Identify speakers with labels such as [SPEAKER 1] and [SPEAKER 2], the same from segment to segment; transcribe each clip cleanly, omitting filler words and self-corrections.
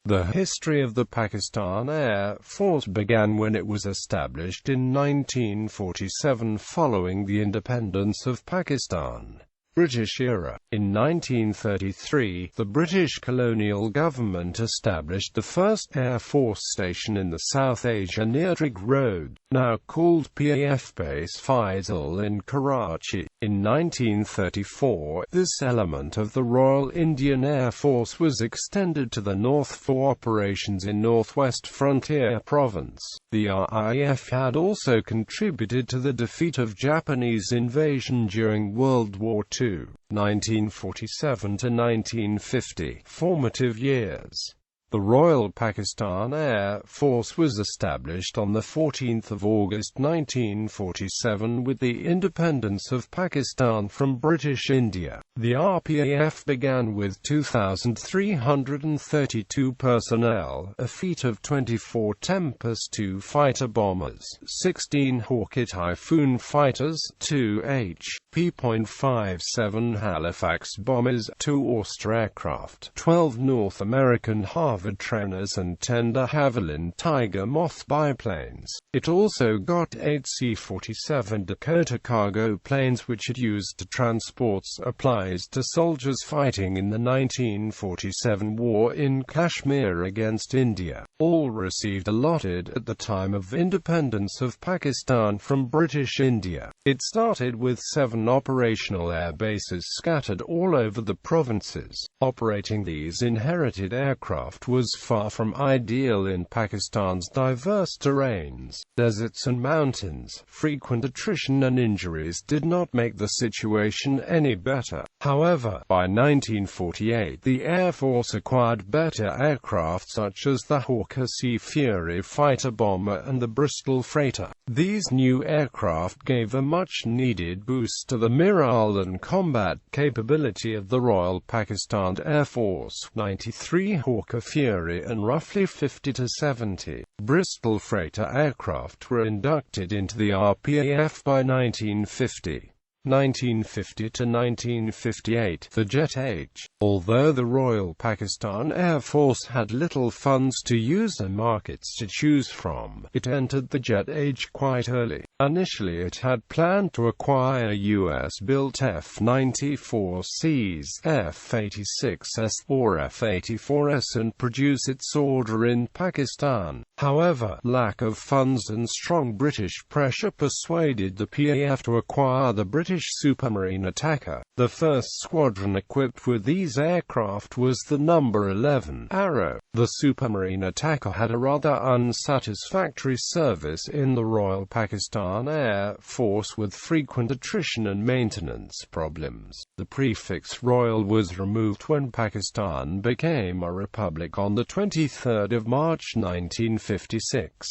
[SPEAKER 1] The history of the Pakistan Air Force began when it was established in 1947 following the independence of Pakistan. British era. In 1933, the British colonial government established the first Air Force station in the South Asia near Trig Road, now called PAF Base Faisal in Karachi. In 1934, this element of the Royal Indian Air Force was extended to the north for operations in Northwest Frontier Province. The RAF had also contributed to the defeat of Japanese invasion during World War II. 1947 to 1950, formative years. The Royal Pakistan Air Force was established on 14 August 1947 with the independence of Pakistan from British India. The RPAF began with 2,332 personnel, a fleet of 24 Tempest II fighter bombers, 16 Hawker Typhoon fighters, 2 HP.57 Halifax bombers, 2 Oyster aircraft, 12 North American Harvard trainers and 10 de Havilland Tiger Moth biplanes. It also got 8 C-47 Dakota cargo planes which it used to transport supplies to soldiers fighting in the 1947 war in Kashmir against India. All received allotted at the time of independence of Pakistan from British India. It started with 7 operational air bases scattered all over the provinces. Operating these inherited aircraft was far from ideal in Pakistan's diverse terrains, deserts and mountains. Frequent attrition and injuries did not make the situation any better. However, by 1948 the Air Force acquired better aircraft such as the Hawker Sea Fury fighter bomber and the Bristol freighter. These new aircraft gave a much-needed boost to the morale and combat capability of the Royal Pakistan Air Force. 93 Hawker Fury and roughly 50 to 70 Bristol freighter aircraft were inducted into the RPAF by 1950. 1950 to 1958, the Jet Age. Although the Royal Pakistan Air Force had little funds to use and markets to choose from, it entered the Jet Age quite early. Initially it had planned to acquire US-built F-94Cs, F-86s or F-84s and produce its order in Pakistan. However, lack of funds and strong British pressure persuaded the PAF to acquire the British Supermarine Attacker. The first squadron equipped with these aircraft was the No. 11 Arrow. The Supermarine Attacker had a rather unsatisfactory service in the Royal Pakistan Air Force with frequent attrition and maintenance problems. The prefix Royal was removed when Pakistan became a republic on 23 March 1956.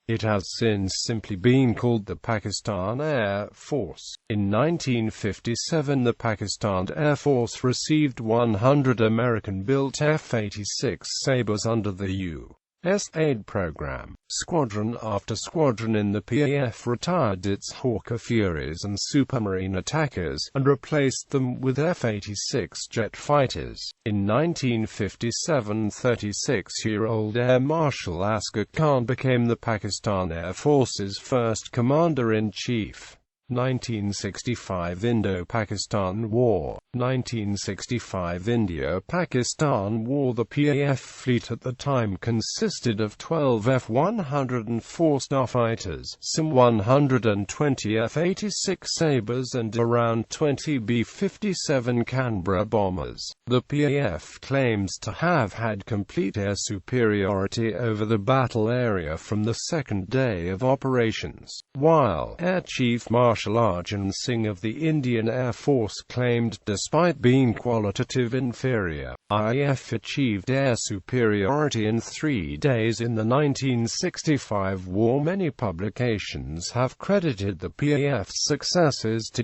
[SPEAKER 1] It has since simply been called the Pakistan Air Force. In 1957 the Pakistan Air Force received 100 American-built F-86 Sabres under the U.S. aid program. Squadron after squadron in the PAF retired its Hawker Furies and Supermarine Attackers, and replaced them with F-86 jet fighters. In 1957, 36-year-old Air Marshal Asghar Khan became the Pakistan Air Force's first Commander-in-Chief. 1965 Indo-Pakistan War. 1965 India-Pakistan War. The PAF fleet at the time consisted of 12 F-104 starfighters, some 120 F-86 Sabres and around 20 B-57 Canberra bombers. The PAF claims to have had complete air superiority over the battle area from the second day of operations, while Air Chief Marshal Arjun Singh of the Indian Air Force claimed, despite being qualitative inferior, RAF achieved air superiority in 3 days in the 1965 war. Many publications have credited the PAF's successes to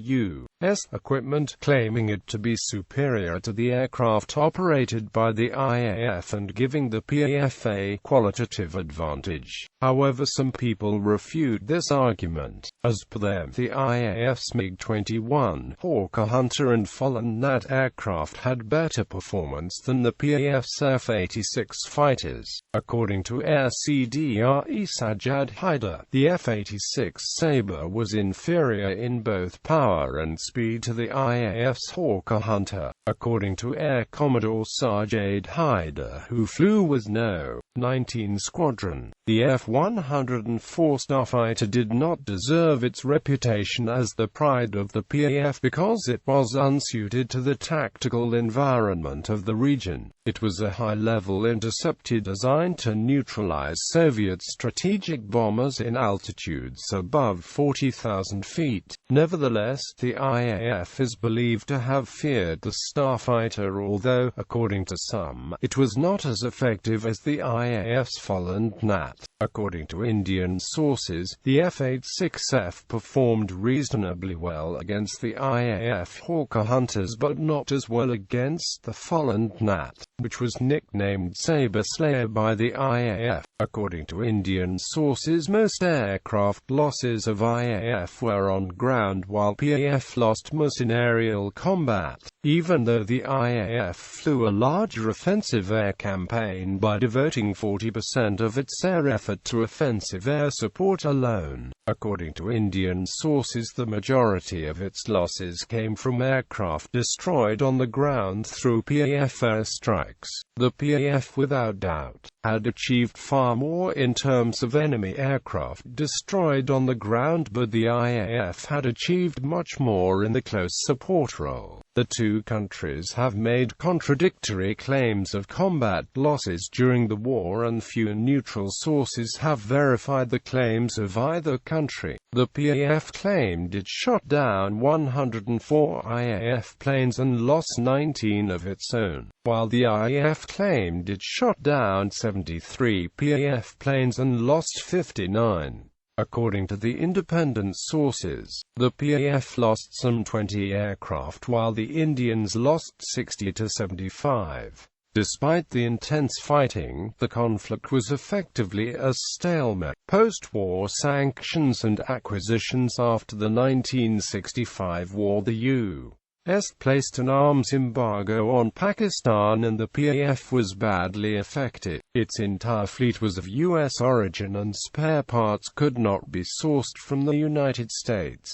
[SPEAKER 1] equipment, claiming it to be superior to the aircraft operated by the IAF and giving the PAF a qualitative advantage. However, some people refute this argument. As per them, the IAF's MiG-21, Hawker Hunter and Folland Gnat aircraft had better performance than the PAF's F-86 fighters. According to Air CDRE Sajjad Haider, the F-86 Sabre was inferior in both power and speed to the IAF's Hawker Hunter. According to Air Commodore Sajjad Haider, who flew with No. 19 Squadron, the F-104 Starfighter did not deserve its reputation as the pride of the PAF because it was unsuited to the tactical environment of the region. It was a high-level interceptor designed to neutralize Soviet strategic bombers in altitudes above 40,000 feet. Nevertheless, the IAF is believed to have feared the Starfighter, although, according to some, it was not as effective as the IAF's Folland Gnat. According to Indian sources, the F-86F performed reasonably well against the IAF Hawker Hunters but not as well against the Folland Gnat, which was nicknamed Sabre Slayer by the IAF. According to Indian sources, most aircraft losses of IAF were on ground while PAF lost most in aerial combat, even though the IAF flew a larger offensive air campaign by devoting 40% of its air effort to offensive air support alone. According to Indian sources, the majority of its losses came from aircraft destroyed on the ground through PAF airstrikes. The PAF, without doubt, had achieved far more in terms of enemy aircraft destroyed on the ground, but the IAF had achieved much more in the close support role. The two countries have made contradictory claims of combat losses during the war, and few neutral sources have verified the claims of either country. The PAF claimed it shot down 104 IAF planes and lost 19 of its own, while the IAF claimed it shot down 73 PAF planes and lost 59. According to the independent sources, the PAF lost some 20 aircraft while the Indians lost 60 to 75. Despite the intense fighting, the conflict was effectively a stalemate. Post-war sanctions and acquisitions. After the 1965 war, the U.S. placed an arms embargo on Pakistan and the PAF was badly affected. Its entire fleet was of U.S. origin and spare parts could not be sourced from the United States.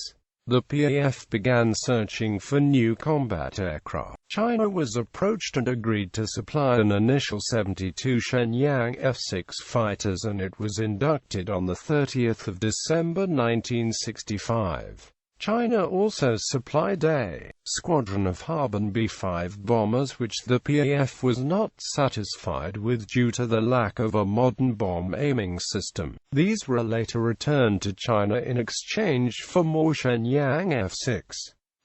[SPEAKER 1] The PAF began searching for new combat aircraft. China was approached and agreed to supply an initial 72 Shenyang F-6 fighters, and it was inducted on 30th of December 1965. China also supplied a squadron of Harbin B-5 bombers, which the PAF was not satisfied with due to the lack of a modern bomb aiming system. These were later returned to China in exchange for more Shenyang F-6.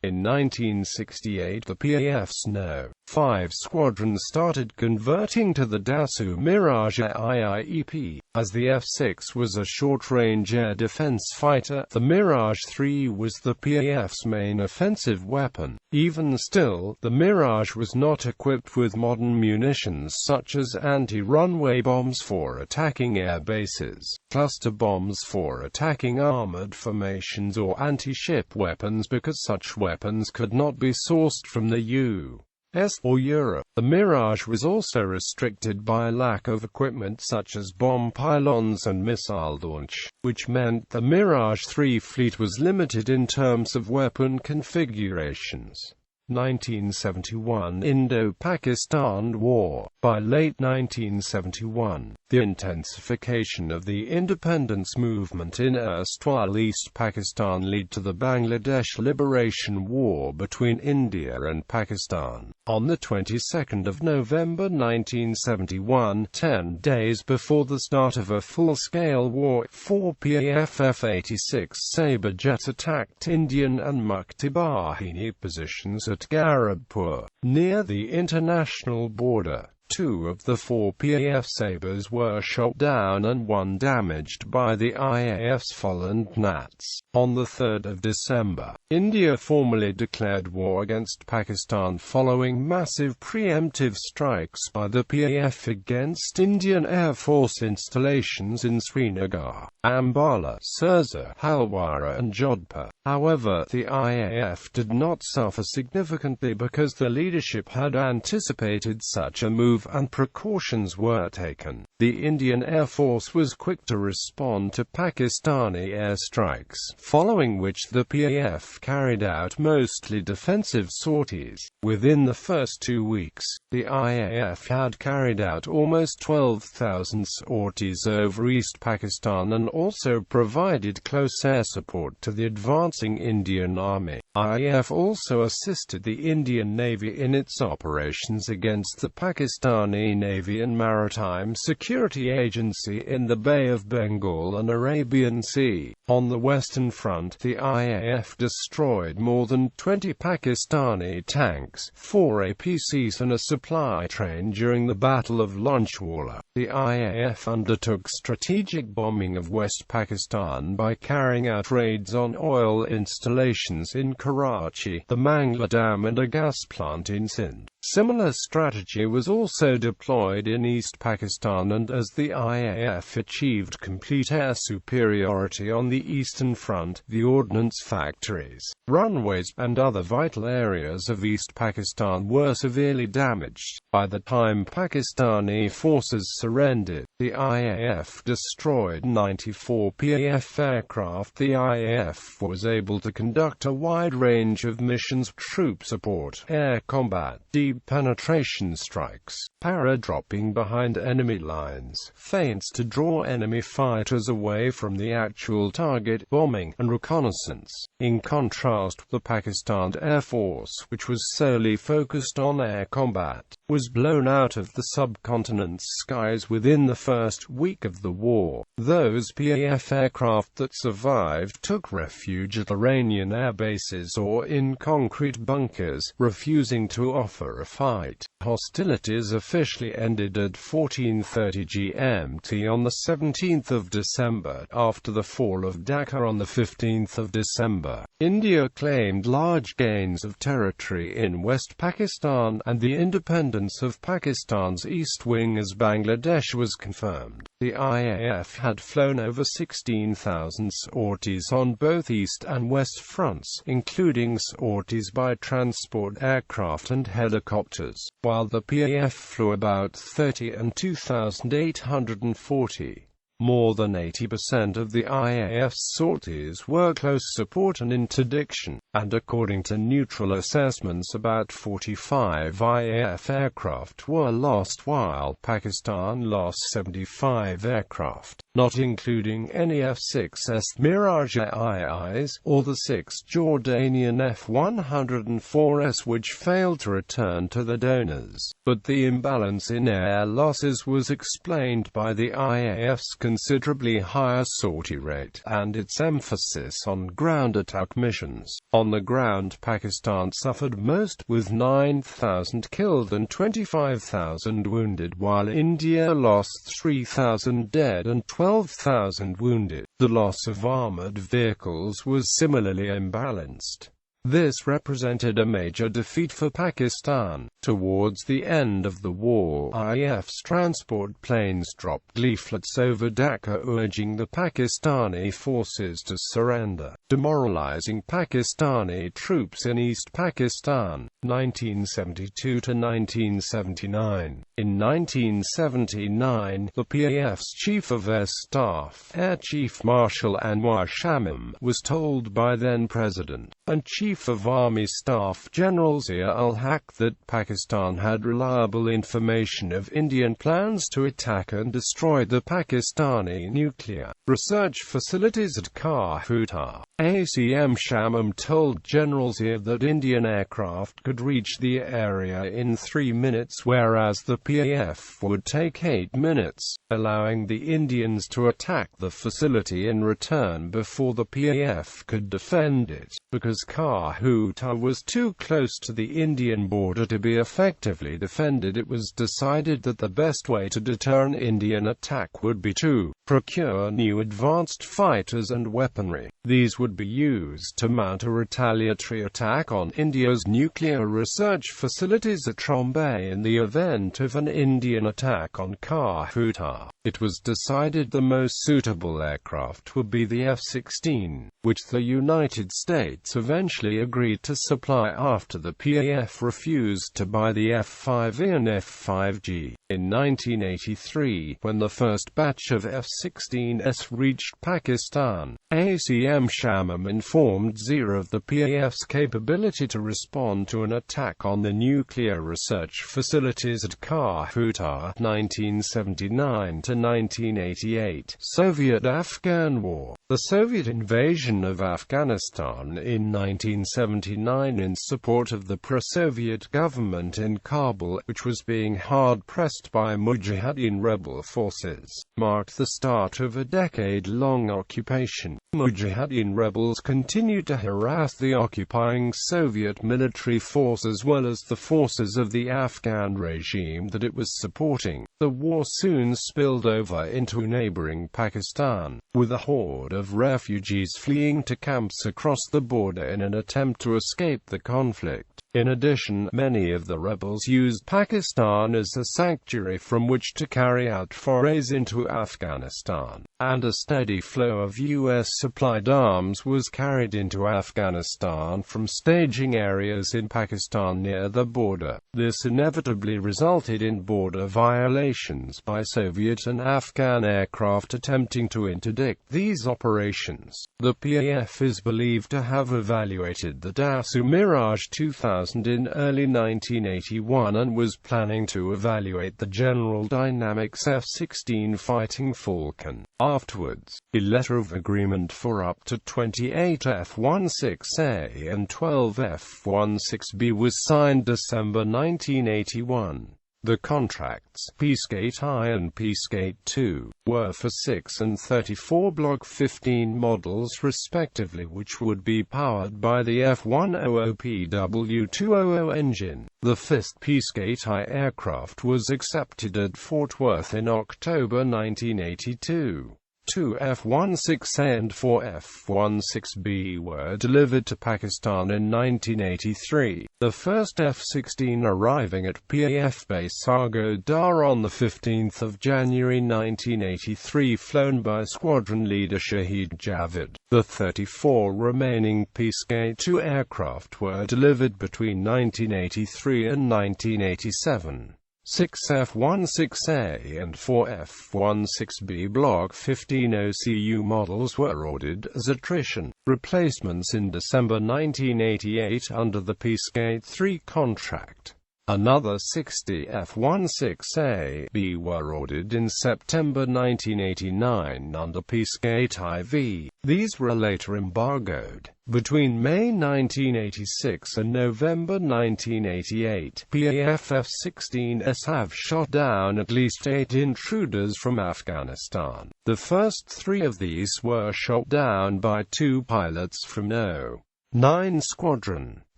[SPEAKER 1] In 1968, the PAF's No. 5 Squadron started converting to the Dassault Mirage IIEP. As the F-6 was a short-range air defense fighter, the Mirage 3 was the PAF's main offensive weapon. Even still, the Mirage was not equipped with modern munitions such as anti-runway bombs for attacking air bases, cluster bombs for attacking armored formations, or anti-ship weapons because such weapons could not be sourced from the U.S. or Europe. The Mirage was also restricted by a lack of equipment such as bomb pylons and missile launch, which meant the Mirage 3 fleet was limited in terms of weapon configurations. 1971 Indo-Pakistan War. By late 1971, the intensification of the independence movement in erstwhile East Pakistan led to the Bangladesh Liberation War between India and Pakistan. On the 22nd of November 1971, 10 days before the start of a full-scale war, 4 PAF F-86 Sabre jets attacked Indian and Mukti Bahini positions at Garabpur, near the international border. 2 of the 4 PAF Sabres were shot down and 1 damaged by the IAF's fallen Gnats. On the 3rd of December, India formally declared war against Pakistan following massive preemptive strikes by the PAF against Indian Air Force installations in Srinagar, Ambala, Sirsa, Halwara and Jodhpur. However, the IAF did not suffer significantly because the leadership had anticipated such a move and precautions were taken. The Indian Air Force was quick to respond to Pakistani airstrikes, following which the PAF carried out mostly defensive sorties. Within the first 2 weeks, the IAF had carried out almost 12,000 sorties over East Pakistan and also provided close air support to the advancing Indian Army. IAF also assisted the Indian Navy in its operations against the Pakistani Navy and Maritime Security Agency in the Bay of Bengal and Arabian Sea. On the Western Front, the IAF destroyed more than 20 Pakistani tanks, 4 APCs and a supply train during the Battle of Lunchwala. The IAF undertook strategic bombing of West Pakistan by carrying out raids on oil installations in Karachi, the Mangla Dam and a gas plant in Sindh. Similar strategy was also deployed in East Pakistan, and as the IAF achieved complete air superiority on the Eastern Front, the ordnance factories, runways, and other vital areas of East Pakistan were severely damaged. By the time Pakistani forces surrendered, the IAF destroyed 94 PAF aircraft. The IAF was able to conduct a wide range of missions: troop support, air combat, deep penetration strikes, para-dropping behind enemy lines, feints to draw enemy fighters away from the actual target, bombing, and reconnaissance. In contrast, the Pakistan Air Force, which was solely focused on air combat, was blown out of the subcontinent's skies within the first week of the war. Those PAF aircraft that survived took refuge at Iranian air bases or in concrete bunkers, refusing to offer a fight. Hostilities officially ended at 14:30 GMT on the 17th of December, after the fall of Dhaka on the 15th of December. India claimed large gains of territory in West Pakistan, and the independence of Pakistan's East Wing as Bangladesh was confirmed. The IAF had flown over 16,000 sorties on both East and West fronts, including sorties by transport aircraft and helicopters, while the PAF flew about 30 and 2,840. More than 80% of the IAF's sorties were close support and interdiction, and according to neutral assessments about 45 IAF aircraft were lost, while Pakistan lost 75 aircraft, not including any F-6S Mirage IIs, or the 6 Jordanian F-104s which failed to return to the donors. But the imbalance in air losses was explained by the IAF's considerably higher sortie rate, and its emphasis on ground attack missions. On the ground, Pakistan suffered most, with 9,000 killed and 25,000 wounded, while India lost 3,000 dead and 12,000 wounded. The loss of armored vehicles was similarly imbalanced. This represented a major defeat for Pakistan. Towards the end of the war, IAF's transport planes dropped leaflets over Dhaka urging the Pakistani forces to surrender, demoralizing Pakistani troops in East Pakistan. 1972 to 1979. In 1979, the PAF's Chief of Air Staff, Air Chief Marshal Anwar Shamim, was told by then-President and Chief of Army Staff General Zia-ul-Haq that Pakistan had reliable information of Indian plans to attack and destroy the Pakistani nuclear research facilities at Kahuta. ACM Shamim told General Zia that Indian aircraft could reach the area in 3 minutes, whereas the PAF would take 8 minutes, allowing the Indians to attack the facility in return before the PAF could defend it. Because Kahuta was too close to the Indian border to be effectively defended. It was decided that the best way to deter an Indian attack would be to procure new advanced fighters and weaponry. These would be used to mount a retaliatory attack on India's nuclear research facilities at Trombay in the event of an Indian attack on Kahuta. It was decided the most suitable aircraft would be the F-16, which the United States eventually agreed to supply after the PAF refused to buy the F-5E and F-5G. In 1983, when the first batch of F-16s reached Pakistan, ACM Shamim informed ZIA of the PAF's capability to respond to an attack on the nuclear research facilities at Kahuta. 1979 to 1988 Soviet-Afghan War. The Soviet invasion of Afghanistan in 1979 in support of the pro-Soviet government in Kabul, which was being hard-pressed by Mujahideen rebel forces, marked the start of a decade-long occupation. Mujahideen rebels continued to harass the occupying Soviet military force as well as the forces of the Afghan regime that it was supporting. The war soon spilled over into neighboring Pakistan, with a horde of refugees fleeing to camps across the border in an attempt to escape the conflict. In addition, many of the rebels used Pakistan as a sanctuary from which to carry out forays into Afghanistan, and a steady flow of U.S.-supplied arms was carried into Afghanistan from staging areas in Pakistan near the border. This inevitably resulted in border violations by Soviet and Afghan aircraft attempting to interdict these operations. The PAF is believed to have evaluated the Dassault Mirage 2000 in early 1981 and was planning to evaluate the General Dynamics F-16 Fighting Falcon. Afterwards, a letter of agreement for up to 28 F-16A and 12 F-16B was signed December 1981. The contracts, Peacegate I and Peacegate II, were for 6 and 34 Block 15 models respectively, which would be powered by the F-100PW200 engine. The 5th Peacegate I aircraft was accepted at Fort Worth in October 1982. 2 F-16A and 4 F-16B were delivered to Pakistan in 1983, the first F-16 arriving at PAF base Sargodha on 15 January 1983, flown by squadron leader Shahid Javid. The 34 remaining Peacegate II aircraft were delivered between 1983 and 1987. 6 F-16A and 4 F-16B Block 15 OCU models were ordered as attrition replacements in December 1988 under the Peacegate III contract. Another 60 F-16A/B were ordered in September 1989 under Peacegate IV. These were later embargoed. Between May 1986 and November 1988, PAF F-16s have shot down at least 8 intruders from Afghanistan. The first 3 of these were shot down by 2 pilots from No. 9 Squadron.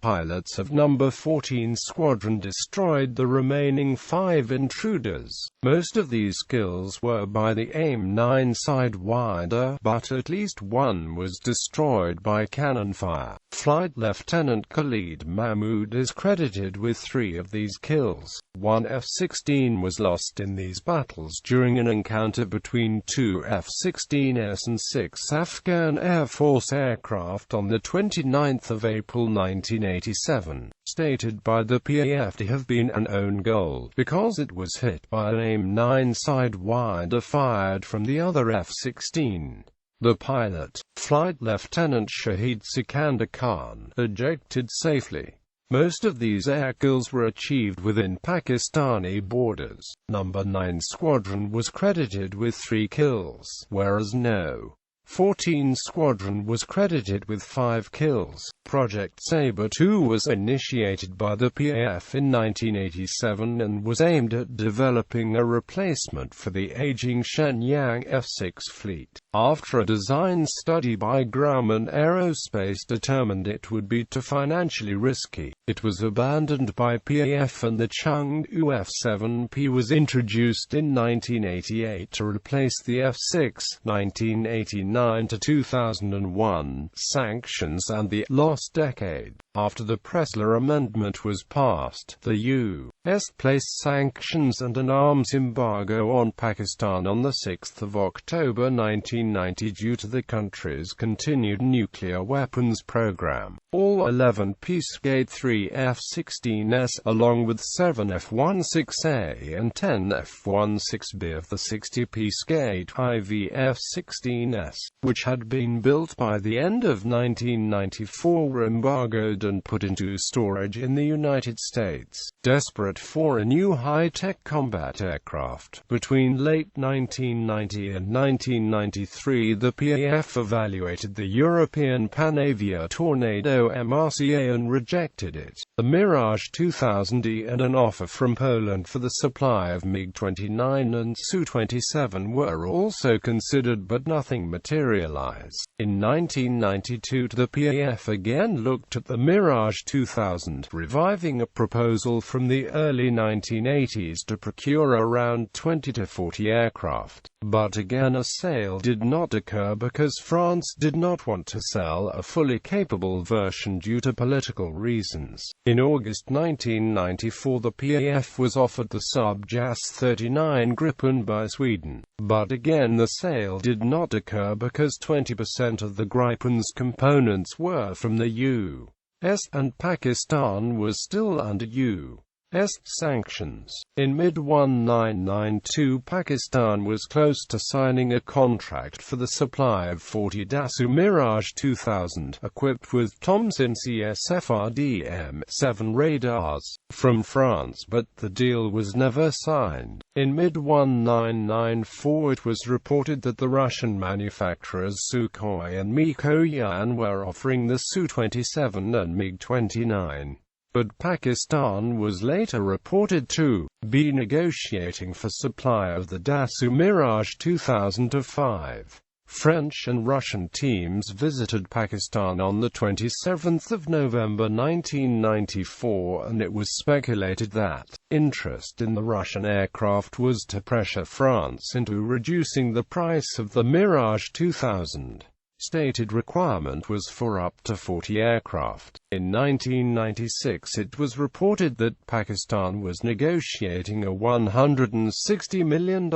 [SPEAKER 1] Pilots of No. 14 Squadron destroyed the remaining 5 intruders. Most of these kills were by the AIM-9 Sidewinder, but at least one was destroyed by cannon fire. Flight Lieutenant Khalid Mahmood is credited with 3 of these kills. 1 F-16 was lost in these battles during an encounter between 2 F-16s and 6 Afghan Air Force aircraft on 29 April 1987, stated by the PAF to have been an own goal, because it was hit by an AIM-9 Sidewinder fired from the other F-16. The pilot, Flight Lieutenant Shahid Sikandar Khan, ejected safely. Most of these air kills were achieved within Pakistani borders. No. 9 Squadron was credited with 3 kills, whereas No. 14 Squadron was credited with 5 kills. Project Sabre 2 was initiated by the PAF in 1987 and was aimed at developing a replacement for the aging Shenyang F-6 fleet. After a design study by Grumman Aerospace determined it would be too financially risky, it was abandoned by PAF and the Chengdu F-7P was introduced in 1988 to replace the F-6. 1989 to 2001, sanctions and the lost decade. After the Pressler Amendment was passed, the U.S. placed sanctions and an arms embargo on Pakistan on 6 October 1990 due to the country's continued nuclear weapons program. All 11 Peacegate 3 F-16s, along with 7 F-16A and 10 F-16B of the 60 Peacegate IV F-16s, which had been built by the end of 1994, were embargoed and put into storage in the United States. Desperate for a new high-tech combat aircraft, between late 1990 and 1993 the PAF evaluated the European Panavia Tornado MRCA and rejected it. The Mirage 2000E and an offer from Poland for the supply of MiG-29 and Su-27 were also considered, but nothing materialized. In 1992 the PAF again looked at the Mirage 2000, reviving a proposal from the early 1980s to procure around 20 to 40 aircraft. But again a sale did not occur because France did not want to sell a fully capable version due to political reasons. In August 1994 the PAF was offered the sub-JAS 39 Gripen by Sweden. But again the sale did not occur because 20% of the Gripen's components were from the U.S. and Pakistan was still under U.S. sanctions. In mid-1992 Pakistan was close to signing a contract for the supply of 40 Dassault Mirage 2000, equipped with Thomson CSFRDM-7 radars, from France, but the deal was never signed. In mid-1994 it was reported that the Russian manufacturers Sukhoi and Mikoyan were offering the Su-27 and MiG-29. But Pakistan was later reported to be negotiating for supply of the Dassault Mirage 2005. French and Russian teams visited Pakistan on 27 November 1994, and it was speculated that interest in the Russian aircraft was to pressure France into reducing the price of the Mirage 2000. Stated requirement was for up to 40 aircraft. In 1996 it was reported that Pakistan was negotiating a $160 million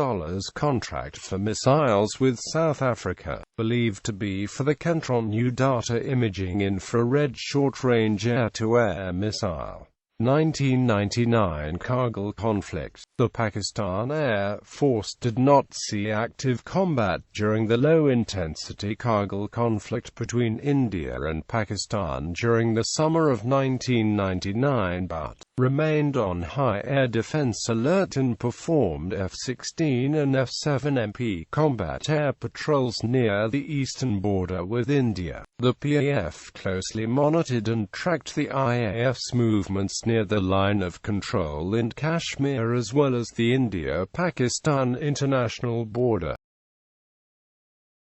[SPEAKER 1] contract for missiles with South Africa, believed to be for the Kentron New Data Imaging Infrared Short-Range Air-to-Air Missile. 1999 Kargil conflict. The Pakistan Air Force did not see active combat during the low-intensity Kargil conflict between India and Pakistan during the summer of 1999, but remained on high air defense alert and performed F-16 and F-7MP combat air patrols near the eastern border with India. The PAF closely monitored and tracked the IAF's movements near the line of control in Kashmir as well as the India-Pakistan international border.